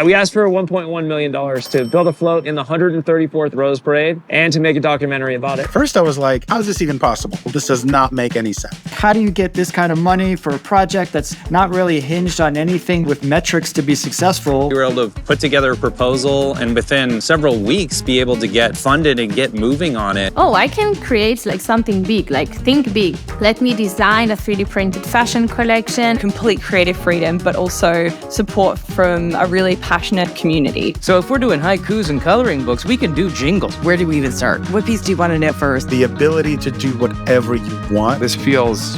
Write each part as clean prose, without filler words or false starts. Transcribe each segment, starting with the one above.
We asked for $1.1 million to build a float in the 134th Rose Parade and to make a documentary about it. First, I was like, how is this even possible? This does not make any sense. How do you get this kind of money for a project that's not really hinged on anything with metrics to be successful? We were able to put together a proposal and within several weeks be able to get funded and get moving on it. Oh, I can create like something big, like think big. Let me design a 3D printed fashion collection. Complete creative freedom, but also support from a really passionate community. So if we're doing haikus and coloring books, we can do jingles. Where do we even start? What piece do you want to knit first? The ability to do whatever you want. This feels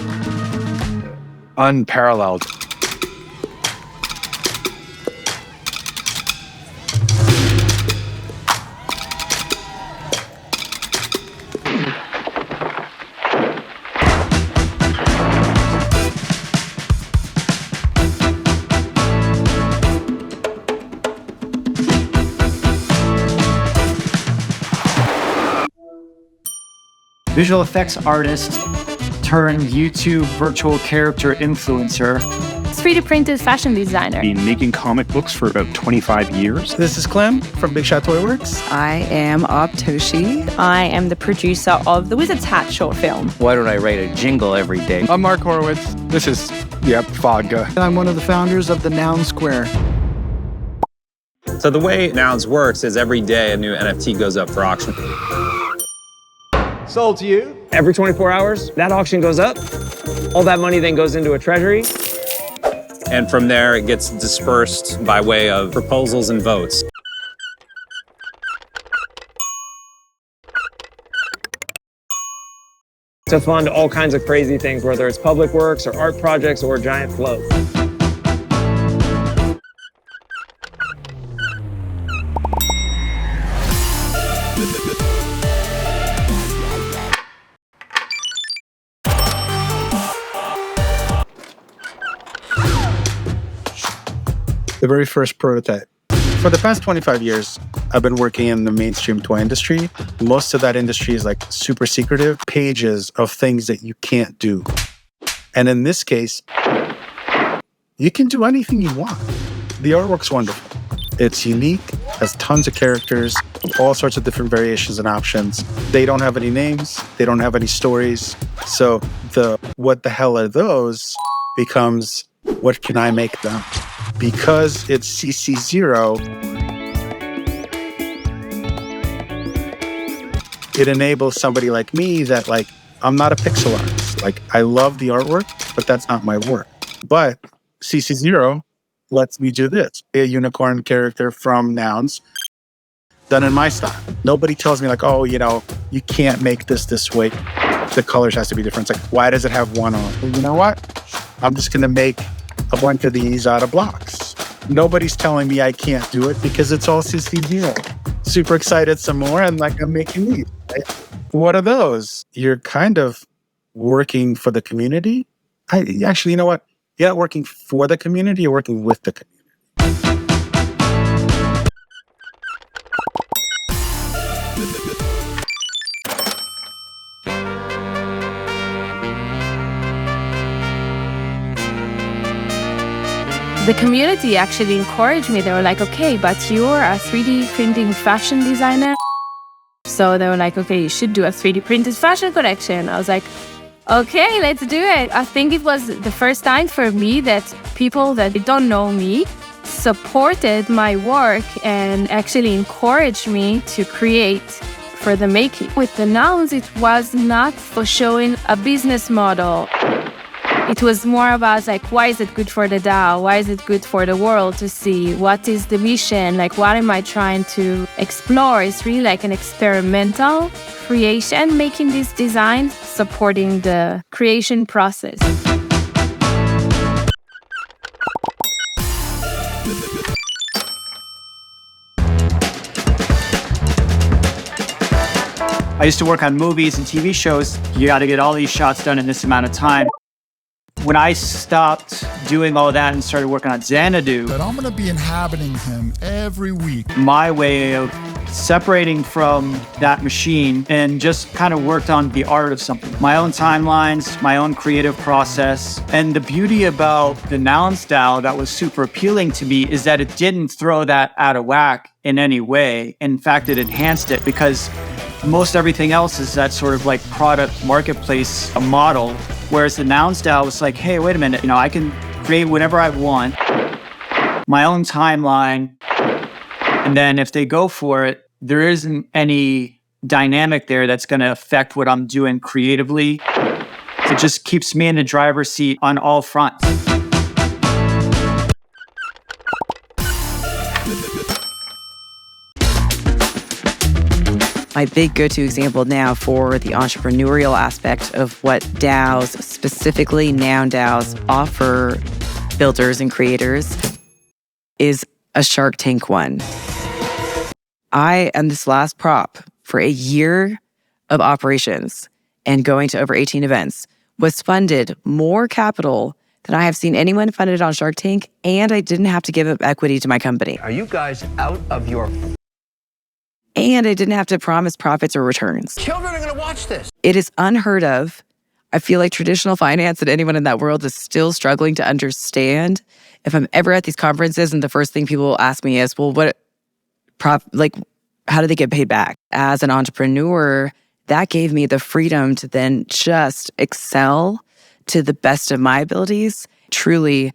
unparalleled. Visual effects artist turned YouTube virtual character influencer. 3D printed fashion designer. Been making comic books for about 25 years. This is Klim from Big Shot Toy Works. I am Aubtoshi. I am the producer of the Wizard's Hat short film. Why don't I write a jingle every day? I'm Marc. This is, vodka. I'm one of the founders of the Nouns Square. So the way Nouns works is every day a new NFT goes up for auction. Sold to you. Every 24 hours, that auction goes up. All that money then goes into a treasury. And from there, it gets dispersed by way of proposals and votes. To fund all kinds of crazy things, whether it's public works or art projects or giant floats. The very first prototype. For the past 25 years, I've been working in the mainstream toy industry. Most of that industry is like super secretive, pages of things that you can't do. And in this case, you can do anything you want. The artwork's wonderful. It's unique, has tons of characters, all sorts of different variations and options. They don't have any names, they don't have any stories. So the what the hell are those becomes, what can I make them? Because it's CC0, it enables somebody like me that I'm not a pixel artist. I love the artwork, but that's not my work. But CC0 lets me do this. A unicorn character from Nouns, done in my style. Nobody tells me you can't make this way. The colors has to be different. It's why does it have one on? Well, you know what? I'm just gonna make a bunch of these out of blocks. Nobody's telling me I can't do it because it's all CC0. Super excited some more and I'm making these. Right? What are those? You're kind of working for the community. Actually, you know what? You're not working for the community, you're working with the community. The community actually encouraged me. They were like, okay, but you're a 3D printing fashion designer. So they were like, okay, you should do a 3D printed fashion collection. I was like, okay, let's do it. I think it was the first time for me that people that don't know me supported my work and actually encouraged me to create for the making. With the Nouns, it was not for showing a business model. It was more about why is it good for the DAO? Why is it good for the world to see? What is the mission? What am I trying to explore? It's really an experimental creation, making these designs, supporting the creation process. I used to work on movies and TV shows. You got to get all these shots done in this amount of time. When I stopped doing all that and started working on Xanadu, that I'm going to be inhabiting him every week. My way of separating from that machine and just kind of worked on the art of something. My own timelines, my own creative process. And the beauty about the Nouns DAO that was super appealing to me is that it didn't throw that out of whack in any way. In fact, it enhanced it because most everything else is that sort of like product marketplace model. Whereas the Nouns DAO was like, hey, wait a minute, I can create whatever I want, my own timeline. And then if they go for it, there isn't any dynamic there that's going to affect what I'm doing creatively. It just keeps me in the driver's seat on all fronts. My big go-to example now for the entrepreneurial aspect of what DAOs, specifically Noun DAOs, offer builders and creators is a Shark Tank one. I am this last prop for a year of operations and going to over 18 events was funded more capital than I have seen anyone funded on Shark Tank, and I didn't have to give up equity to my company. Are you guys out of your... And I didn't have to promise profits or returns. Children are going to watch this. It is unheard of. I feel like traditional finance and anyone in that world is still struggling to understand. If I'm ever at these conferences and the first thing people will ask me is, well, how do they get paid back? As an entrepreneur, that gave me the freedom to then just excel to the best of my abilities. Truly,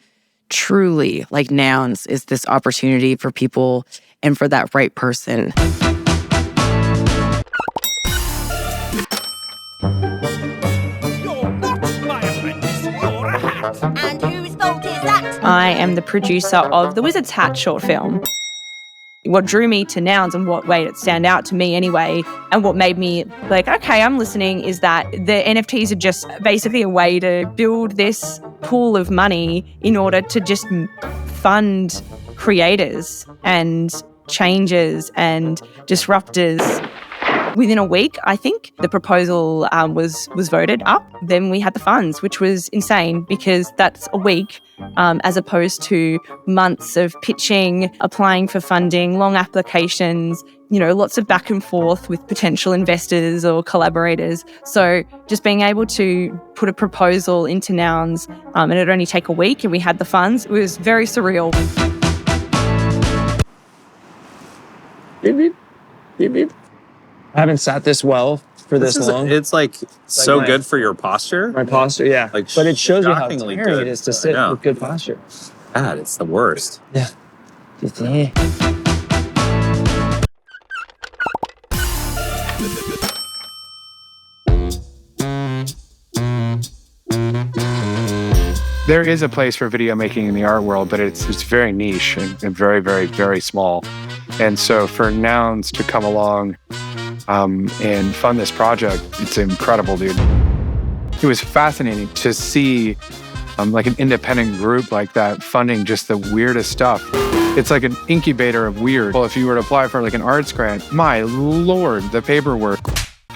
truly, like Nouns is this opportunity for people and for that right person. And whose fault is that? I am the producer of the Wizard's Hat short film. What drew me to Nouns and what made it stand out to me anyway, and what made me like, okay, I'm listening, is that the NFTs are just basically a way to build this pool of money in order to just fund creators and changes and disruptors. Within a week, I think, the proposal was voted up. Then we had the funds, which was insane because that's a week as opposed to months of pitching, applying for funding, long applications, lots of back and forth with potential investors or collaborators. So just being able to put a proposal into Nouns and it'd only take a week and we had the funds, it was very surreal. Beep, beep. Beep, beep. I haven't sat this well for this long. It's like so good for your posture. My posture, yeah. Like, but it shows you how shockingly tiring good. it is to sit with good posture. God, it's the worst. Yeah. There is a place for video making in the art world, but it's very niche and very, very, very small. And so for Nouns to come along and fund this project, it's incredible, dude. It was fascinating to see like an independent group like that funding just the weirdest stuff. It's like an incubator of weird. Well, if you were to apply for like an arts grant, my Lord, the paperwork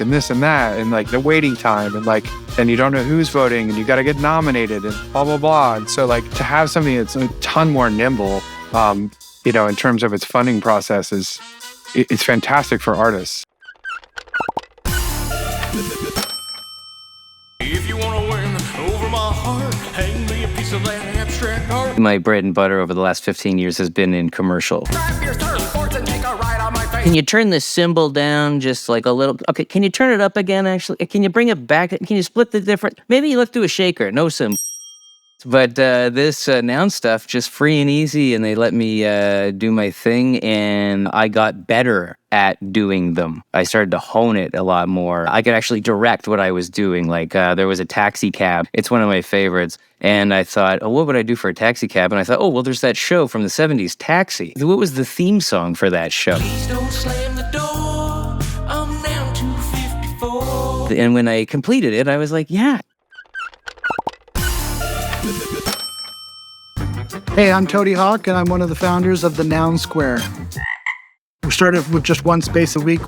and this and that and like the waiting time and you don't know who's voting and you got to get nominated and blah, blah, blah. And so like to have something that's a ton more nimble, in terms of its funding process it's fantastic for artists. If you want to win over my heart, hang me a piece of that abstract art. My bread and butter over the last 15 years has been in commercial. Can you turn this cymbal down just like a little? Okay, can you turn it up again, actually? Can you bring it back? Can you split the different? Maybe you look through a shaker, no cymbal. But this Noun stuff, just free and easy, and they let me do my thing, and I got better at doing them. I started to hone it a lot more. I could actually direct what I was doing. Like there was a taxi cab. It's one of my favorites. And I thought, oh, what would I do for a taxi cab? And I thought, oh, well, there's that show from the 70s, Taxi. What was the theme song for that show? Please don't slam the door. I'm down to 54. And when I completed it, I was like, yeah. Hey, I'm Toady Hawk, and I'm one of the founders of the Noun Square. We started with just one space a week.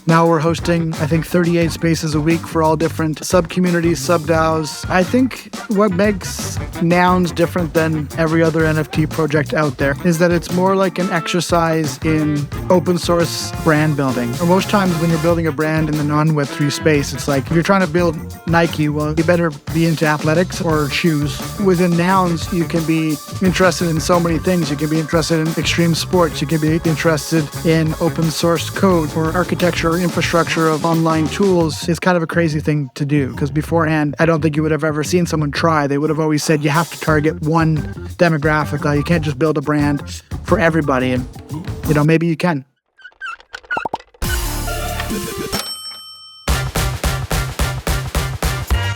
Now we're hosting, I think, 38 spaces a week for all different sub-communities, sub-DAOs. I think what makes Nouns different than every other NFT project out there is that it's more like an exercise in open source brand building. Or most times when you're building a brand in the non-Web3 space, it's like if you're trying to build Nike, well, you better be into athletics or shoes. Within Nouns, you can be interested in so many things. You can be interested in extreme sports. You can be interested in open source code or architecture or infrastructure of online tools. It's kind of a crazy thing to do because beforehand, I don't think you would have ever seen someone try. They would have always said you have to target one demographic. Like, you can't just build a brand for everybody. And, maybe you can.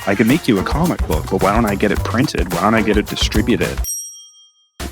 I can make you a comic book, but why don't I get it printed? Why don't I get it distributed?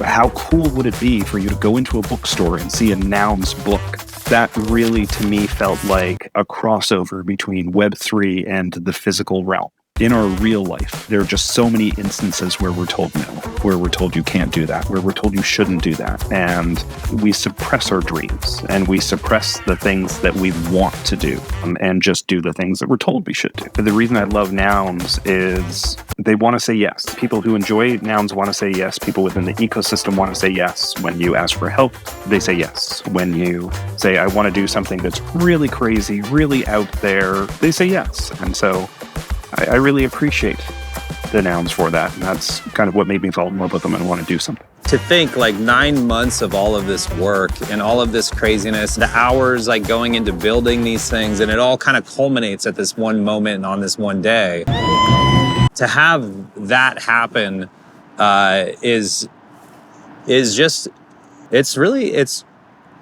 How cool would it be for you to go into a bookstore and see a Nouns book? That really, to me, felt like a crossover between Web3 and the physical realm. In our real life, there are just so many instances where we're told no, where we're told you can't do that, where we're told you shouldn't do that. And we suppress our dreams and we suppress the things that we want to do and just do the things that we're told we should do. But the reason I love Nouns is they want to say yes. People who enjoy Nouns want to say yes. People within the ecosystem want to say yes. When you ask for help, they say yes. When you say, I want to do something that's really crazy, really out there, they say yes. And so I really appreciate the Nouns for that. And that's kind of what made me fall in love with them and want to do something. To think 9 months of all of this work and all of this craziness, the hours going into building these things, and it all kind of culminates at this one moment and on this one day. To have that happen is just,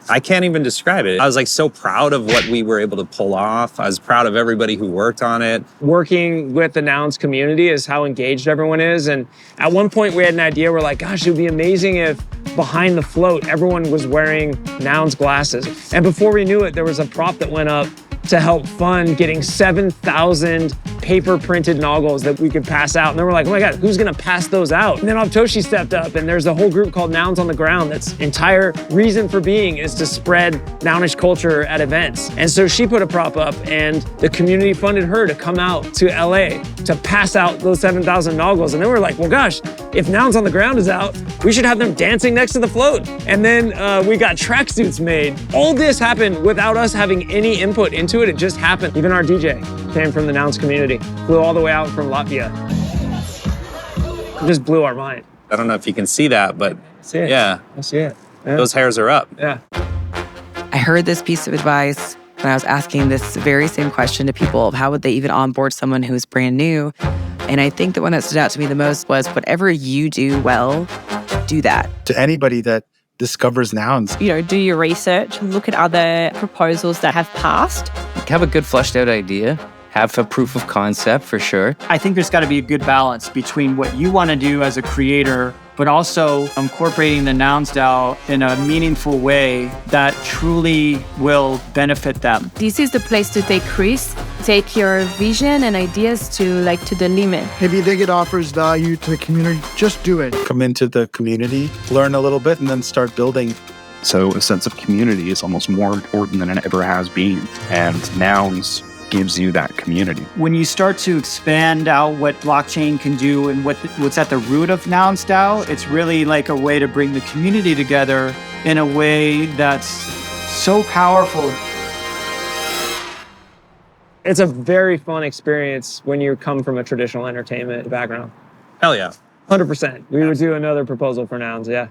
I can't even describe it. I was so proud of what we were able to pull off. I was proud of everybody who worked on it. Working with the Nouns community is how engaged everyone is. And at one point we had an idea, we're like, gosh, it would be amazing if behind the float, everyone was wearing Nouns glasses. And before we knew it, there was a prop that went up to help fund getting 7,000 paper printed noggles that we could pass out. And then we're like, oh my God, who's gonna pass those out? And then Aubtoshi stepped up and there's a whole group called Nouns on the Ground that's entire reason for being is to spread Nounish culture at events. And so she put a prop up and the community funded her to come out to LA to pass out those 7,000 noggles. And then we're like, well gosh, if Nouns on the Ground is out, we should have them dancing next to the float. And then we got tracksuits made. All this happened without us having any input into it. It just happened. Even our DJ came from the Nouns community, flew all the way out from Latvia. It just blew our mind. I don't know if you can see that, but see it. Yeah. I see it. Yeah. Those hairs are up. Yeah. I heard this piece of advice when I was asking this very same question to people of how would they even onboard someone who's brand new. And I think the one that stood out to me the most was whatever you do well, do that. To anybody that discovers Nouns, do your research, look at other proposals that have passed. Have a good fleshed out idea. Have a proof of concept for sure. I think there's got to be a good balance between what you want to do as a creator, but also incorporating the Nouns DAO in a meaningful way that truly will benefit them. This is the place to take risks, take your vision and ideas to the limit. If you think it offers value to the community, just do it. come into the community, learn a little bit, and then start building. So a sense of community is almost more important than it ever has been. And Nouns gives you that community. When you start to expand out what blockchain can do and what's at the root of Nouns DAO, it's really like a way to bring the community together in a way that's so powerful. It's a very fun experience when you come from a traditional entertainment background. Hell yeah. 100%. We would do another proposal for Nouns, yeah.